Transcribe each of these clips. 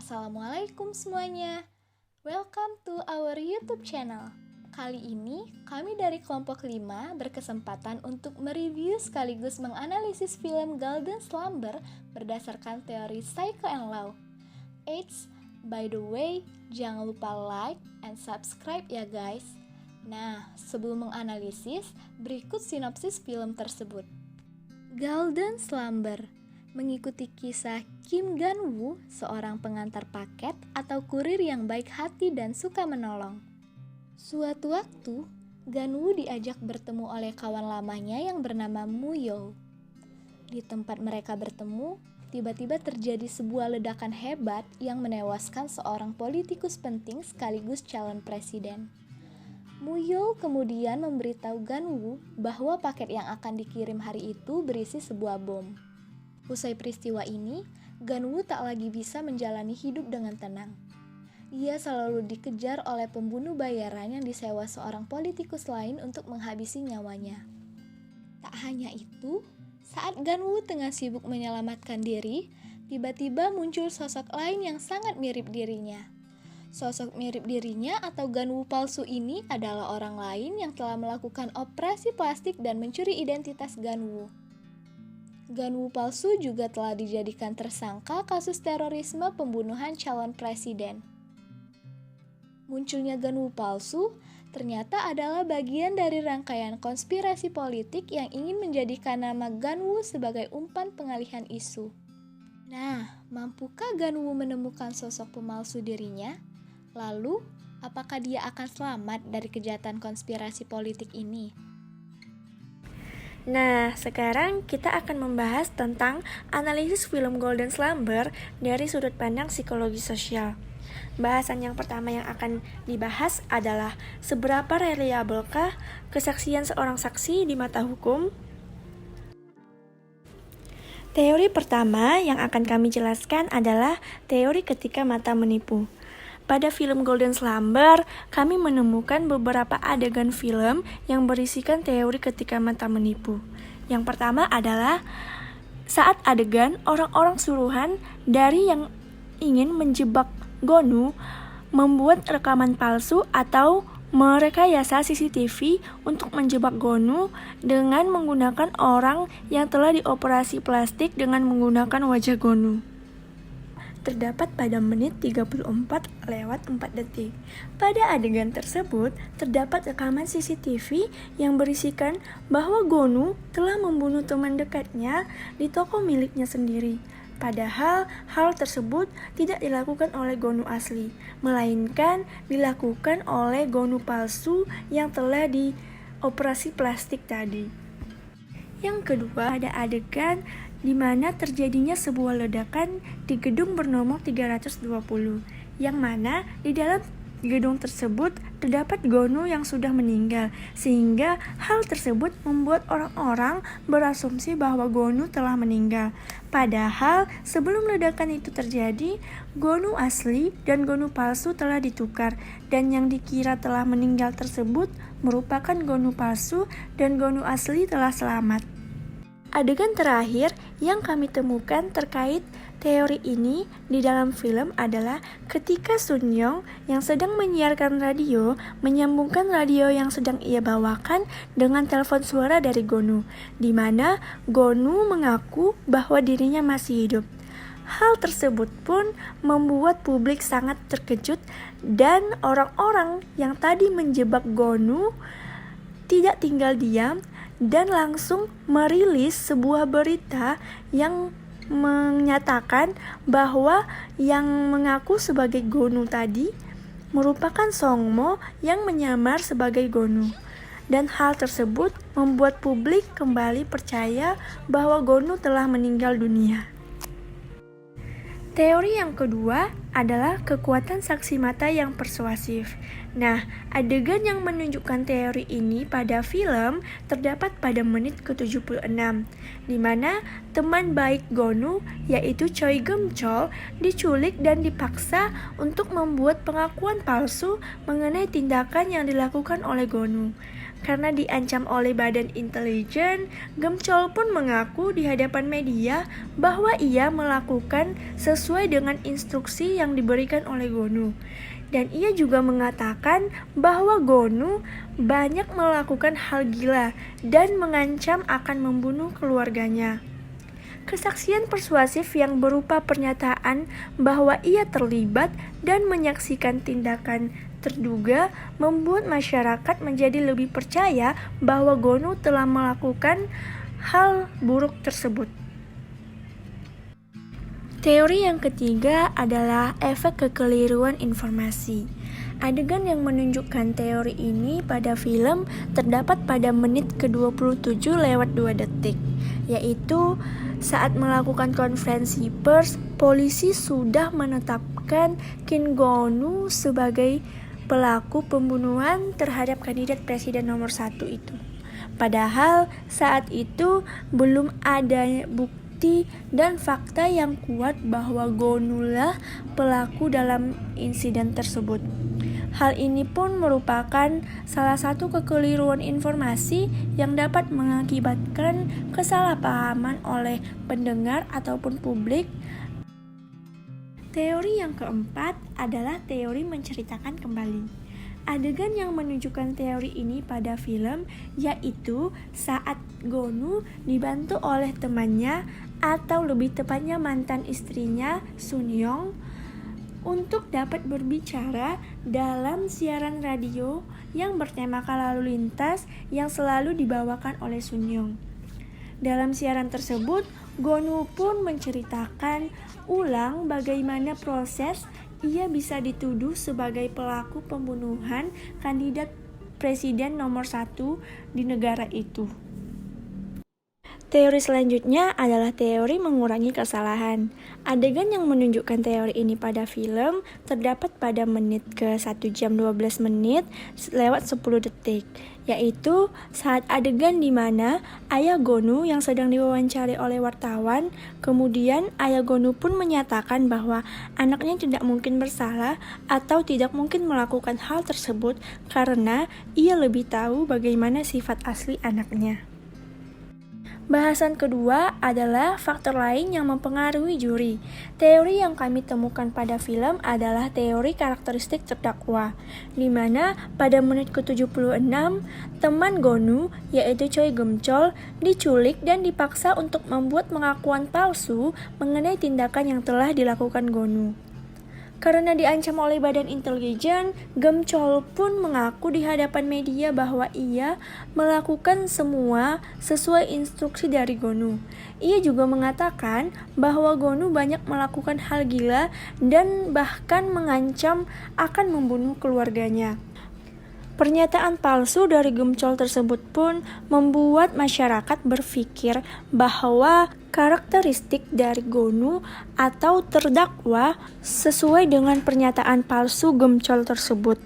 Assalamualaikum semuanya. Welcome to our YouTube channel. Kali ini kami dari kelompok 5 berkesempatan untuk mereview sekaligus menganalisis film Golden Slumber berdasarkan teori Psycho and Law. Eits, by the way, jangan lupa like and subscribe ya guys. Nah, sebelum menganalisis, berikut sinopsis film tersebut. Golden Slumber mengikuti kisah Kim Gan-woo, seorang pengantar paket atau kurir yang baik hati dan suka menolong. Suatu waktu, Gan-woo diajak bertemu oleh kawan lamanya yang bernama Mu-yo. Di tempat mereka bertemu, tiba-tiba terjadi sebuah ledakan hebat yang menewaskan seorang politikus penting sekaligus calon presiden. Mu-yo kemudian memberitahu Gan-woo bahwa paket yang akan dikirim hari itu berisi sebuah bom. Usai peristiwa ini, Gan-woo tak lagi bisa menjalani hidup dengan tenang. Ia selalu dikejar oleh pembunuh bayaran yang disewa seorang politikus lain untuk menghabisi nyawanya. Tak hanya itu, saat Gan-woo tengah sibuk menyelamatkan diri, tiba-tiba muncul sosok lain yang sangat mirip dirinya. Sosok mirip dirinya atau Gan-woo palsu ini adalah orang lain yang telah melakukan operasi plastik dan mencuri identitas Gan-woo. Gan-woo palsu juga telah dijadikan tersangka kasus terorisme pembunuhan calon presiden. Munculnya Gan-woo palsu ternyata adalah bagian dari rangkaian konspirasi politik yang ingin menjadikan nama Gan-woo sebagai umpan pengalihan isu. Nah, mampukah Gan-woo menemukan sosok pemalsu dirinya? Lalu, apakah dia akan selamat dari kejahatan konspirasi politik ini? Nah, sekarang kita akan membahas tentang analisis film Golden Slumber dari sudut pandang psikologi sosial. Bahasan yang pertama yang akan dibahas adalah seberapa reliabelkah kesaksian seorang saksi di mata hukum? Teori pertama yang akan kami jelaskan adalah teori ketika mata menipu. Pada film Golden Slumber, kami menemukan beberapa adegan film yang berisikan teori ketika mata menipu. Yang pertama adalah saat adegan orang-orang suruhan dari yang ingin menjebak Gonu membuat rekaman palsu atau merekayasa CCTV untuk menjebak Gonu dengan menggunakan orang yang telah dioperasi plastik dengan menggunakan wajah Gonu. Terdapat pada menit 34:04 detik. Pada adegan tersebut, terdapat rekaman CCTV yang berisikan bahwa Gonu telah membunuh teman dekatnya di toko miliknya sendiri. Padahal hal tersebut tidak dilakukan oleh Gonu asli, melainkan dilakukan oleh Gonu palsu yang telah dioperasi plastik tadi. Yang kedua, ada adegan di mana terjadinya sebuah ledakan di gedung bernomor 320, yang mana di dalam gedung tersebut terdapat Gonu yang sudah meninggal, sehingga hal tersebut membuat orang-orang berasumsi bahwa Gonu telah meninggal. Padahal sebelum ledakan itu terjadi, Gonu asli dan Gonu palsu telah ditukar, dan yang dikira telah meninggal tersebut merupakan Gonu palsu dan Gonu asli telah selamat. Adegan terakhir yang kami temukan terkait teori ini di dalam film adalah ketika Sun Young yang sedang menyiarkan radio menyambungkan radio yang sedang ia bawakan dengan telepon suara dari Gonu, di mana Gonu mengaku bahwa dirinya masih hidup. Hal tersebut pun membuat publik sangat terkejut dan orang-orang yang tadi menjebak Gonu tidak tinggal diam dan langsung merilis sebuah berita yang menyatakan bahwa yang mengaku sebagai Gonu tadi merupakan Songmo yang menyamar sebagai Gonu. Dan hal tersebut membuat publik kembali percaya bahwa Gonu telah meninggal dunia. Teori yang kedua adalah kekuatan saksi mata yang persuasif. Nah, adegan yang menunjukkan teori ini pada film terdapat pada menit ke-76, di mana teman baik Gonu, yaitu Choi Geum-chol, diculik dan dipaksa untuk membuat pengakuan palsu mengenai tindakan yang dilakukan oleh Gonu. Karena diancam oleh badan intelijen, Gemcol pun mengaku di hadapan media bahwa ia melakukan sesuai dengan instruksi yang diberikan oleh Gonu. Dan ia juga mengatakan bahwa Gonu banyak melakukan hal gila dan mengancam akan membunuh keluarganya. Kesaksian persuasif yang berupa pernyataan bahwa ia terlibat dan menyaksikan tindakan terduga membuat masyarakat menjadi lebih percaya bahwa Gonu telah melakukan hal buruk tersebut. Teori yang ketiga adalah efek kekeliruan informasi. Adegan yang menunjukkan teori ini pada film terdapat pada menit ke-27 lewat 2 detik, yaitu saat melakukan konferensi pers, polisi sudah menetapkan Kim Gonu sebagai pelaku pembunuhan terhadap kandidat presiden nomor 1 itu. Padahal saat itu belum ada bukti dan fakta yang kuat bahwa Gonulah pelaku dalam insiden tersebut. Hal ini pun merupakan salah satu kekeliruan informasi yang dapat mengakibatkan kesalahpahaman oleh pendengar ataupun publik. Teori yang keempat adalah teori menceritakan kembali. Adegan yang menunjukkan teori ini pada film yaitu saat Gonu dibantu oleh temannya atau lebih tepatnya mantan istrinya Sunyong untuk dapat berbicara dalam siaran radio yang bertemakan lalu lintas yang selalu dibawakan oleh Sunyong. Dalam siaran tersebut, Gonu pun menceritakan ulang bagaimana proses ia bisa dituduh sebagai pelaku pembunuhan kandidat presiden nomor 1 di negara itu. Teori selanjutnya adalah teori mengurangi kesalahan. Adegan yang menunjukkan teori ini pada film terdapat pada menit ke 1 jam 12 menit lewat 10 detik, yaitu saat adegan di mana ayah Gonu yang sedang diwawancari oleh wartawan, kemudian ayah Gonu pun menyatakan bahwa anaknya tidak mungkin bersalah atau tidak mungkin melakukan hal tersebut karena ia lebih tahu bagaimana sifat asli anaknya. Bahasan kedua adalah faktor lain yang mempengaruhi juri. Teori yang kami temukan pada film adalah teori karakteristik terdakwa, di mana pada menit ke-76, teman Gonu, yaitu Choi Gemchol, diculik dan dipaksa untuk membuat pengakuan palsu mengenai tindakan yang telah dilakukan Gonu. Karena diancam oleh badan intelijen, Gemchol pun mengaku di hadapan media bahwa ia melakukan semua sesuai instruksi dari Gonu. Ia juga mengatakan bahwa Gonu banyak melakukan hal gila dan bahkan mengancam akan membunuh keluarganya. Pernyataan palsu dari Gemchol tersebut pun membuat masyarakat berpikir bahwa karakteristik dari Gonu atau terdakwa sesuai dengan pernyataan palsu Gemchol tersebut.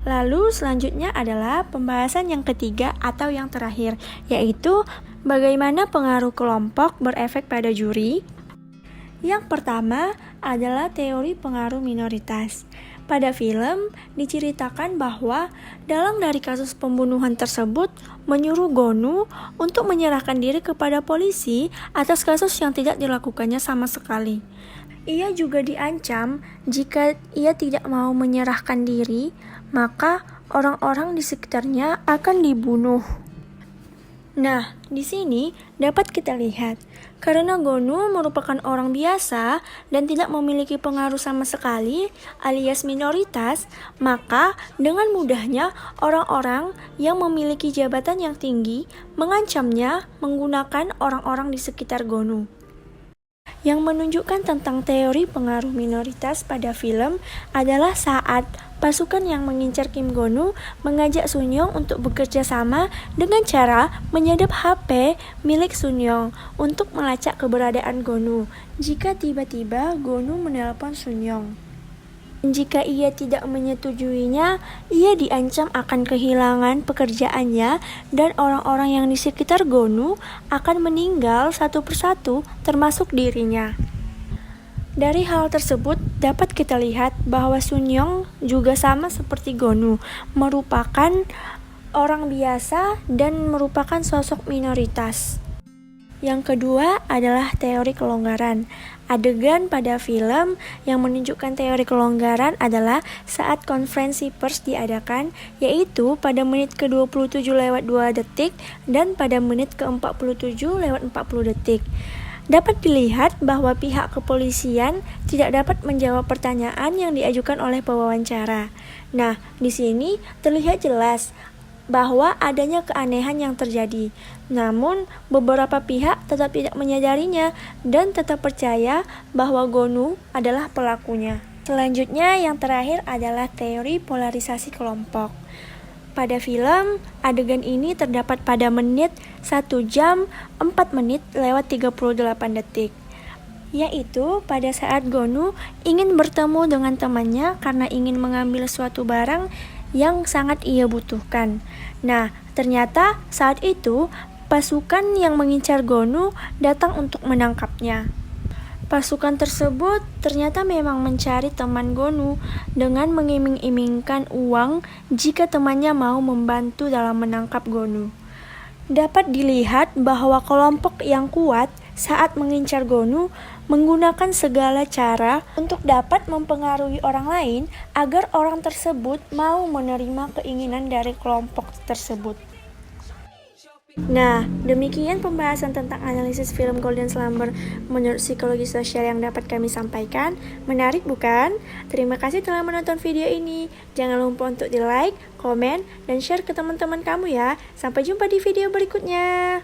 Lalu selanjutnya adalah pembahasan yang ketiga atau yang terakhir, yaitu bagaimana pengaruh kelompok berefek pada juri. Yang pertama adalah teori pengaruh minoritas. Pada film, diceritakan bahwa dalang dari kasus pembunuhan tersebut menyuruh Gonu untuk menyerahkan diri kepada polisi atas kasus yang tidak dilakukannya sama sekali. Ia juga diancam jika ia tidak mau menyerahkan diri, maka orang-orang di sekitarnya akan dibunuh. Nah, di sini dapat kita lihat, karena Gonu merupakan orang biasa dan tidak memiliki pengaruh sama sekali, alias minoritas, maka dengan mudahnya orang-orang yang memiliki jabatan yang tinggi mengancamnya menggunakan orang-orang di sekitar Gonu. Yang menunjukkan tentang teori pengaruh minoritas pada film adalah saat pasukan yang mengincar Kim Gonu mengajak Sunyong untuk bekerja sama dengan cara menyadap HP milik Sunyong untuk melacak keberadaan Gonu jika tiba-tiba Gonu menelpon Sunyong. Jika ia tidak menyetujuinya, ia diancam akan kehilangan pekerjaannya dan orang-orang yang di sekitar Gonu akan meninggal satu persatu termasuk dirinya. Dari hal tersebut dapat kita lihat bahwa Sunyong juga sama seperti Gonu merupakan orang biasa dan merupakan sosok minoritas. Yang kedua adalah teori kelonggaran. Adegan pada film yang menunjukkan teori kelonggaran adalah saat konferensi pers diadakan, yaitu pada menit ke-27 lewat 2 detik dan pada menit ke-47 lewat 40 detik. Dapat dilihat bahwa pihak kepolisian tidak dapat menjawab pertanyaan yang diajukan oleh pewawancara. Nah, di sini terlihat jelas bahwa adanya keanehan yang terjadi. Namun, beberapa pihak tetap tidak menyadarinya dan tetap percaya bahwa Gonu adalah pelakunya. Selanjutnya, yang terakhir adalah teori polarisasi kelompok. Pada film, adegan ini terdapat pada menit 1 jam 4 menit lewat 38 detik. Yaitu pada saat Gonu ingin bertemu dengan temannya karena ingin mengambil suatu barang yang sangat ia butuhkan. Nah, ternyata saat itu pasukan yang mengincar Gonu datang untuk menangkapnya. Pasukan tersebut ternyata memang mencari teman Gonu dengan mengiming-imingkan uang jika temannya mau membantu dalam menangkap Gonu. Dapat dilihat bahwa kelompok yang kuat saat mengincar Gonu menggunakan segala cara untuk dapat mempengaruhi orang lain agar orang tersebut mau menerima keinginan dari kelompok tersebut. Nah, demikian pembahasan tentang analisis film Golden Slumber menurut psikologi sosial yang dapat kami sampaikan. Menarik bukan? Terima kasih telah menonton video ini. Jangan lupa untuk di like, komen, dan share ke teman-teman kamu ya. Sampai jumpa di video berikutnya.